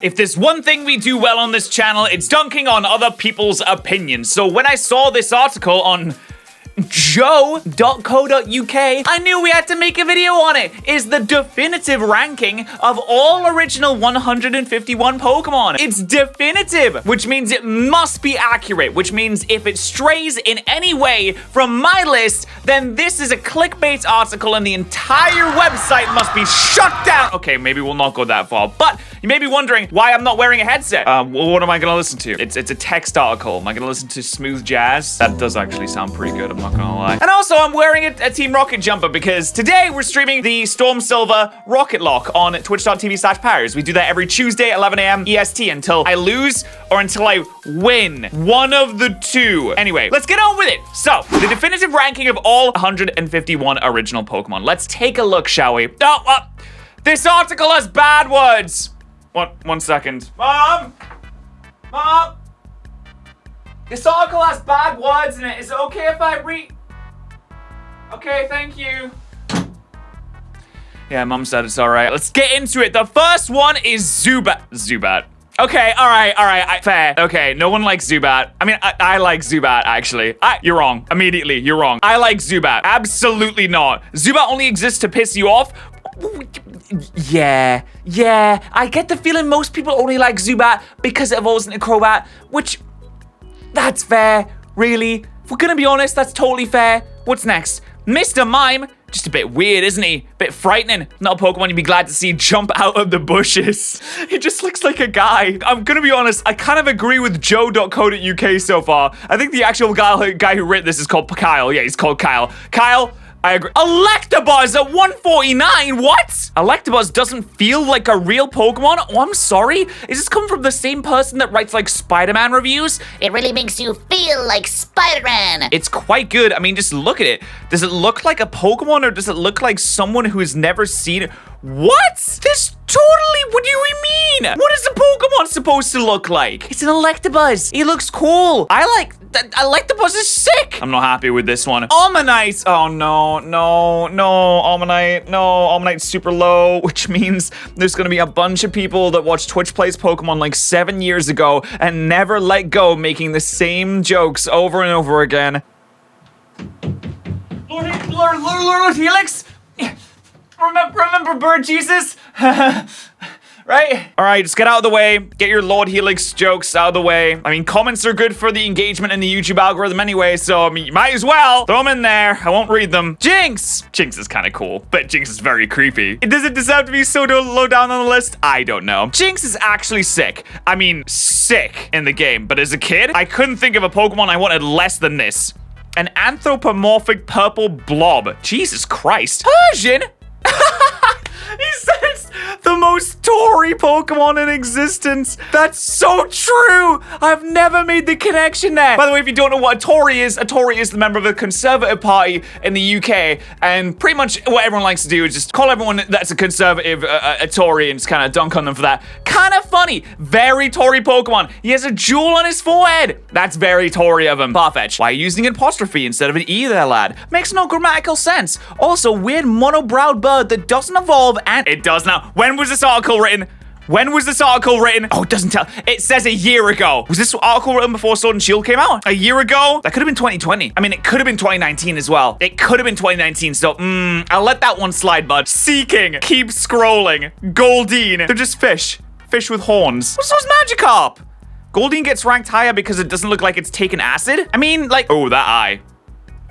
If there's one thing we do well on this channel, it's dunking on other people's opinions. So when I saw this article on joe.co.uk, I knew we had to make a video on it. It's the definitive ranking of all original 151 Pokemon. It's definitive, which means it must be accurate, which means if it strays in any way from my list, then this is a clickbait article and the entire website must be shut down. Okay, maybe we'll not go that far, but you may be wondering why I'm not wearing a headset. Well, what am I gonna listen to? It's a text article. Am I gonna listen to smooth jazz? That does actually sound pretty good, I'm not gonna lie. And also, I'm wearing a Team Rocket jumper because today we're streaming the Storm Silver Rocket Lock on twitch.tv/Patterrz. We do that every Tuesday, 11 a.m. EST until I lose or until I win. One of the two. Anyway, let's get on with it. So, the definitive ranking of all 151 original Pokemon. Let's take a look, shall we? Oh, this article has bad words. One second. Mom! This article has bad words in it. Is it okay if I read? Okay, thank you. Yeah, Mom said it's all right. Let's get into it. The first one is Zubat. Okay, all right, fair. Okay, no one likes Zubat. I mean, I like Zubat, actually. You're wrong. Immediately, you're wrong. I like Zubat. Absolutely not. Zubat only exists to piss you off. Yeah, I get the feeling most people only like Zubat because it evolves into Crobat, which, that's fair, really. If we're gonna be honest, that's totally fair. What's next? Mr. Mime, just a bit weird, isn't he? Bit frightening. Not a Pokemon you'd be glad to see jump out of the bushes. He just looks like a guy. I'm gonna be honest, I kind of agree with joe.co.uk so far. I think the actual guy who wrote this is called Kyle. Yeah, he's called Kyle. Kyle, I agree. Electabuzz at 149? What? Electabuzz doesn't feel like a real Pokemon? Oh, I'm sorry. Is this coming from the same person that writes like Spider-Man reviews? It really makes you feel like Spider-Man. It's quite good. I mean, just look at it. Does it look like a Pokemon or does it look like someone who has never seen it? What? This totally, what do you mean? What is a Pokemon supposed to look like? It's an Electabuzz. He looks cool. Electabuzz is sick. I'm not happy with this one. Almanite. Oh, no. Almanite. No, Almanite's super low, which means there's going to be a bunch of people that watch Twitch Plays Pokemon like 7 years ago and never let go making the same jokes over and over again. Lord Helix? Remember Bird Jesus? Right? All right, just get out of the way. Get your Lord Helix jokes out of the way. I mean, comments are good for the engagement in the YouTube algorithm anyway, so I mean, you might as well throw them in there. I won't read them. Jinx! Jinx is kind of cool, but Jinx is very creepy. Does it deserve to be so low down on the list? I don't know. Jinx is actually sick. I mean, sick in the game, but as a kid, I couldn't think of a Pokemon I wanted less than this. An anthropomorphic purple blob. Jesus Christ. Persian? He says the most Tory Pokemon in existence. That's so true. I've never made the connection there. By the way, if you don't know what a Tory is the member of the Conservative Party in the UK. And pretty much what everyone likes to do is just call everyone that's a Conservative a Tory and just kind of dunk on them for that. Kind of funny. Very Tory Pokemon. He has a jewel on his forehead. That's very Tory of him. Farfetch. Why are you using an apostrophe instead of an E there, lad? Makes no grammatical sense. Also, weird mono-browed bird that doesn't evolve and it does now. When was this article written? Oh, it doesn't tell. It says a year ago. Was this article written before Sword and Shield came out? A year ago? That could have been 2020. I mean, it could have been 2019 as well. It could have been 2019, so, I'll let that one slide, bud. Seeking. Keep scrolling. Goldeen. They're just fish. Fish with horns. What's those Magikarp? Goldeen gets ranked higher because it doesn't look like it's taken acid? I mean, like, oh, that eye.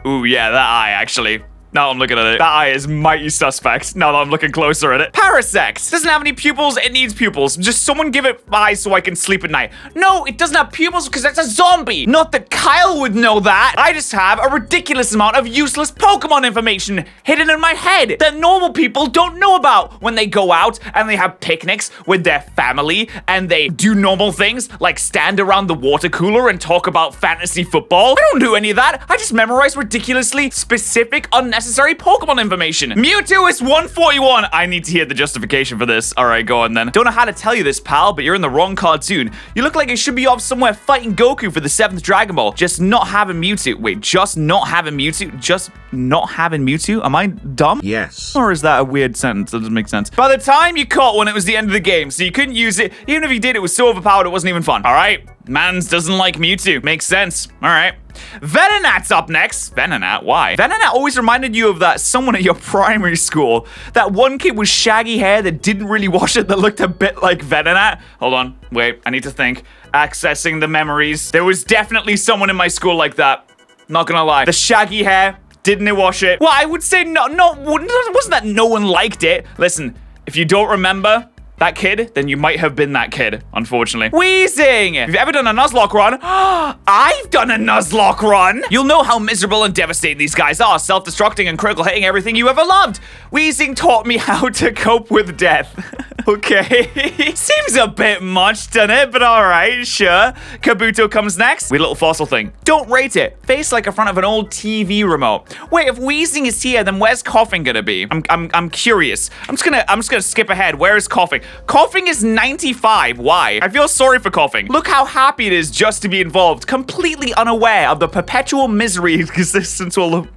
Ooh, yeah, that eye, actually. Now I'm looking at it. That eye is mighty suspect now that I'm looking closer at it. Parasect. Doesn't have any pupils. It needs pupils. Just someone give it eyes so I can sleep at night. No, it doesn't have pupils because it's a zombie. Not that Kyle would know that. I just have a ridiculous amount of useless Pokemon information hidden in my head that normal people don't know about when they go out and they have picnics with their family and they do normal things like stand around the water cooler and talk about fantasy football. I don't do any of that. I just memorize ridiculously specific, unnecessary unnecessary Pokemon information. Mewtwo is 141. I need to hear the justification for this. All right, go on then. Don't know how to tell you this, pal, but you're in the wrong cartoon. You look like you should be off somewhere fighting Goku for the 7th Dragon Ball. Just not having Mewtwo. Wait, just not having Mewtwo? Just not having Mewtwo? Am I dumb? Yes. Or is that a weird sentence? That doesn't make sense. By the time you caught one, it was the end of the game, so you couldn't use it. Even if you did, it was so overpowered, it wasn't even fun. All right, Mans doesn't like Mewtwo. Makes sense. All right. Venonat's up next. Venonat? Why? Venonat always reminded you of that someone at your primary school. That one kid with shaggy hair that didn't really wash it that looked a bit like Venonat. Hold on. Wait, I need to think. Accessing the memories. There was definitely someone in my school like that. Not gonna lie. The shaggy hair. Didn't wash it. Well, I would say wasn't that no one liked it. Listen, if you don't remember that kid, then you might have been that kid, unfortunately. Wheezing! Have you ever done a Nuzlocke run? I've done a Nuzlocke run! You'll know how miserable and devastating these guys are, self-destructing and critical hitting everything you ever loved. Wheezing taught me how to cope with death. Okay. Seems a bit much, doesn't it? But alright, sure. Kabuto comes next. Weird little fossil thing. Don't rate it. Face like in front of an old TV remote. Wait, if Wheezing is here, then where's Coughing gonna be? I'm curious. I'm just gonna skip ahead. Where is Coughing? Coughing is 95. Why? I feel sorry for Coughing. Look how happy it is just to be involved, completely unaware of the perpetual misery existence will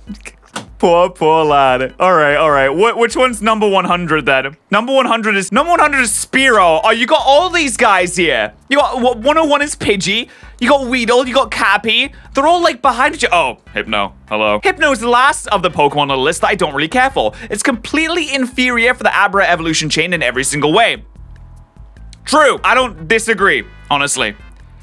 Poor lad. All right. Which one's number 100 then? Number 100 is Spiro. Oh, you got all these guys here. You got 101 is Pidgey. You got Weedle. You got Cappy. They're all like behind you. Oh, Hypno. Hello. Hypno is the last of the Pokemon on the list that I don't really care for. It's completely inferior for the Abra evolution chain in every single way. True. I don't disagree, honestly.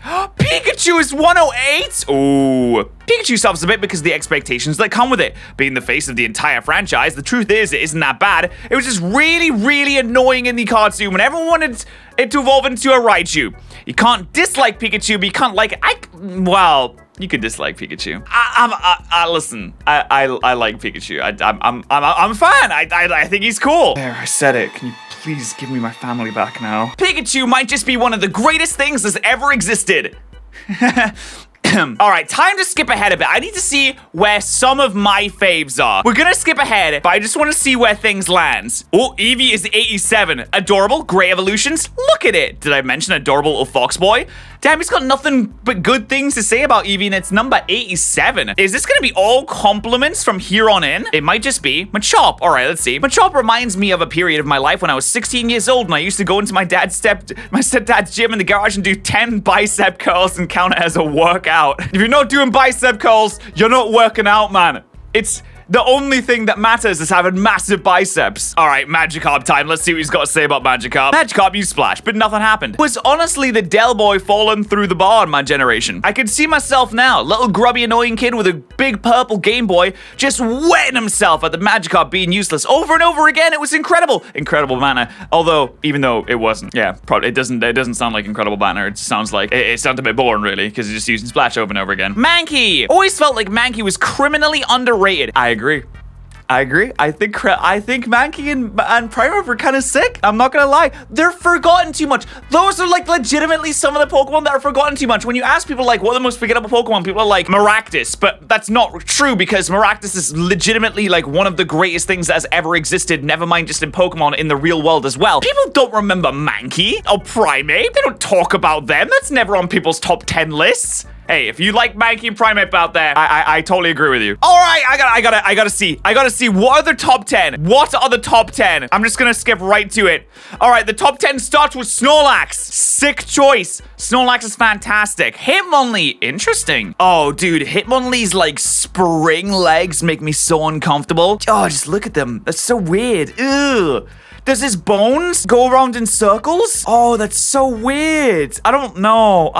Pikachu is 108? Ooh. Pikachu suffers a bit because of the expectations that come with it. Being the face of the entire franchise, the truth is, it isn't that bad. It was just really, really annoying in the cartoon when everyone wanted it to evolve into a Raichu. You can't dislike Pikachu, but you can't like it. Well, you could dislike Pikachu. Listen, I like Pikachu. I'm a fan. I think he's cool. There, I said it. Can you please give me my family back now? Pikachu might just be one of the greatest things that's ever existed. All right, time to skip ahead a bit. I need to see where some of my faves are. We're gonna skip ahead, but I just want to see where things lands. Oh, Evie is 87. Adorable, great evolutions. Look at it. Did I mention adorable little fox boy? Damn, he's got nothing but good things to say about Evie, and it's number 87. Is this gonna be all compliments from here on in? It might just be Machop. All right, let's see. Machop reminds me of a period of my life when I was 16 years old, and I used to go into my stepdad's gym in the garage and do 10 bicep curls and count it as a workout. If you're not doing bicep curls, you're not working out, man. It's the only thing that matters is having massive biceps. All right, Magikarp time. Let's see what he's got to say about Magikarp. Magikarp used Splash, but nothing happened. It was honestly the Del Boy falling through the bar in my generation. I could see myself now, little grubby annoying kid with a big purple Game Boy, just wetting himself at the Magikarp being useless over and over again. It was incredible. Incredible banner. Although, even though it wasn't. Yeah, probably it doesn't sound like incredible banner. It sounds like, it sounds a bit boring really, because it's just using Splash over and over again. Mankey. Always felt like Mankey was criminally underrated. I agree. I think Mankey and Primark were kind of sick. I'm not gonna lie. They're forgotten too much. Those are like legitimately some of the Pokemon that are forgotten too much. When you ask people like what are the most forgettable Pokemon, people are like Maractus, but that's not true because Maractus is legitimately like one of the greatest things that has ever existed. Never mind just in Pokemon, in the real world as well. People don't remember Mankey or Primeape. They don't talk about them. That's never on people's top 10 lists. Hey, if you like Mankey and Primeape out there, I totally agree with you. All right, I gotta see. What are the top 10? What are the top 10? I'm just gonna skip right to it. All right, the top 10 starts with Snorlax. Sick choice. Snorlax is fantastic. Hitmonlee, interesting. Oh, dude, Hitmonlee's like spring legs make me so uncomfortable. Oh, just look at them. That's so weird. Ew. Does his bones go around in circles? Oh, that's so weird. I don't know.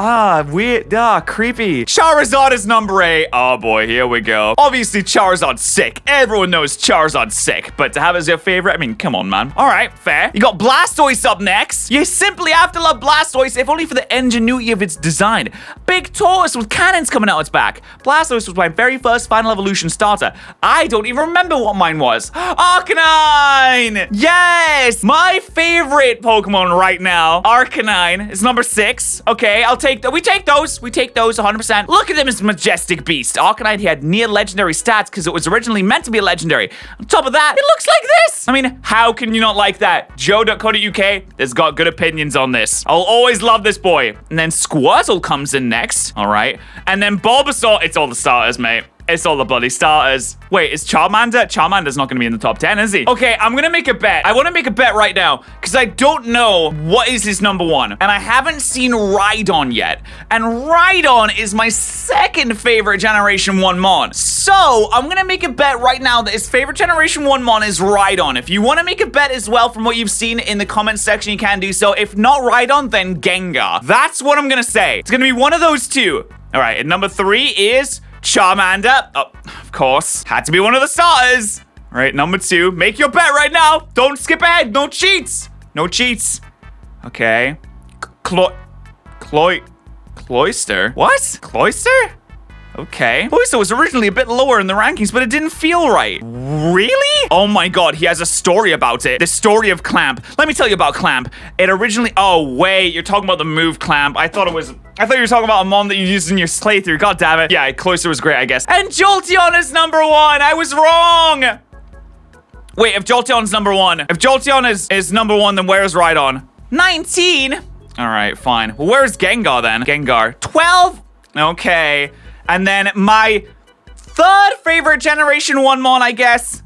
Weird. Creepy. Charizard is number 8. Oh boy, here we go. Obviously, Charizard's sick. Everyone knows Charizard's sick. But to have as your favorite, I mean, come on, man. All right, fair. You got Blastoise up next. You simply have to love Blastoise, if only for the ingenuity of its design. Big tortoise with cannons coming out its back. Blastoise was my very first final evolution starter. I don't even remember what mine was. Arcanine! Yay! Yes! My favorite Pokemon right now, Arcanine, is number 6. Okay, I'll take we take those 100%. Look at them as majestic beast. Arcanine, he had near legendary stats because it was originally meant to be a legendary. On top of that, it looks like this. I mean, how can you not like that? Joe.co.uk has got good opinions on this. I'll always love this boy. And then Squirtle comes in next. All right. And then Bulbasaur. It's all the starters, mate. It's all the bloody starters. Wait, is Charmander? Charmander's not going to be in the top 10, is he? Okay, I'm going to make a bet. I want to make a bet right now because I don't know what is his number 1. And I haven't seen Rhydon yet. And Rhydon is my second favorite Generation 1 Mon. So, I'm going to make a bet right now that his favorite Generation 1 Mon is Rhydon. If you want to make a bet as well from what you've seen in the comments section, you can do so. If not Rhydon, then Gengar. That's what I'm going to say. It's going to be one of those two. All right, and number 3 is Charmander. Oh, of course. Had to be one of the starters. All right, number 2. Make your bet right now. Don't skip ahead. No cheats. No cheats. Okay. Cloyster? What? Cloyster? Okay. Cloyster was originally a bit lower in the rankings, but it didn't feel right. Really? Oh my god, he has a story about it. The story of Clamp. Let me tell you about Clamp. It originally... Oh, wait. You're talking about the move Clamp. I thought you were talking about a Mon that you used in your playthrough. God damn it. Yeah, Cloyster was great, I guess. And Jolteon is number 1. I was wrong. Wait, if Jolteon's number 1. If Jolteon is number 1, then where's Rhydon? 19. All right, fine. Well, where's Gengar then? Gengar. 12. Okay. And then my third favorite Generation 1 Mon, I guess,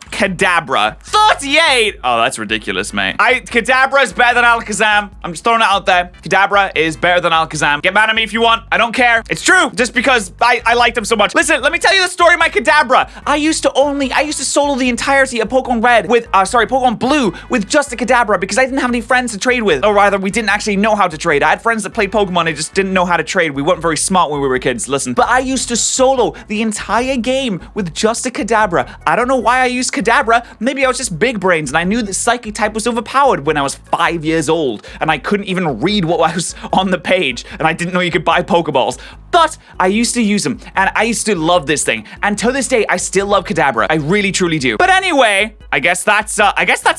Kadabra. 38! Oh, that's ridiculous, mate. Kadabra is better than Alakazam. I'm just throwing it out there. Kadabra is better than Alakazam. Get mad at me if you want. I don't care. It's true. Just because I liked him so much. Listen, let me tell you the story of my Kadabra. I used to solo the entirety of Pokemon Red with, Pokemon Blue with just a Kadabra because I didn't have any friends to trade with. Or rather, we didn't actually know how to trade. I had friends that played Pokemon. I just didn't know how to trade. We weren't very smart when we were kids. Listen. But I used to solo the entire game with just a Kadabra. I don't know why I used Kadabra. Maybe I was just big brains and I knew that Psychic type was overpowered when I was 5 years old and I couldn't even read what was on the page and I didn't know you could buy Pokeballs. But I used to use them and I used to love this thing. And to this day, I still love Kadabra. I really, truly do. But anyway, I guess that's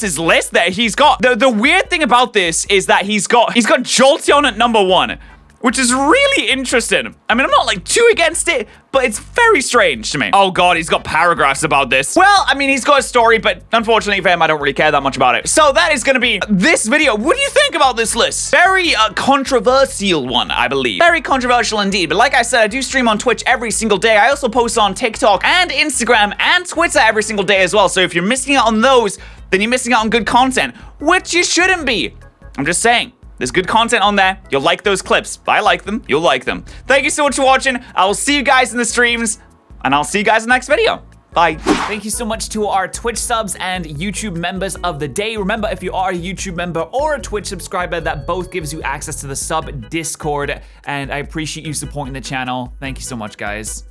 his list that he's got. The weird thing about this is that he's got Jolteon at number 1. Which is really interesting. I mean, I'm not like too against it, but it's very strange to me. Oh god, he's got paragraphs about this. Well, I mean, he's got a story, but unfortunately for him, I don't really care that much about it. So that is gonna be this video. What do you think about this list? Very controversial one, I believe. Very controversial indeed. But like I said, I do stream on Twitch every single day. I also post on TikTok and Instagram and Twitter every single day as well. So if you're missing out on those, then you're missing out on good content, which you shouldn't be. I'm just saying. There's good content on there. You'll like those clips. I like them. You'll like them. Thank you so much for watching. I will see you guys in the streams, and I'll see you guys in the next video. Bye. Thank you so much to our Twitch subs and YouTube members of the day. Remember, if you are a YouTube member or a Twitch subscriber, that both gives you access to the sub Discord, and I appreciate you supporting the channel. Thank you so much, guys.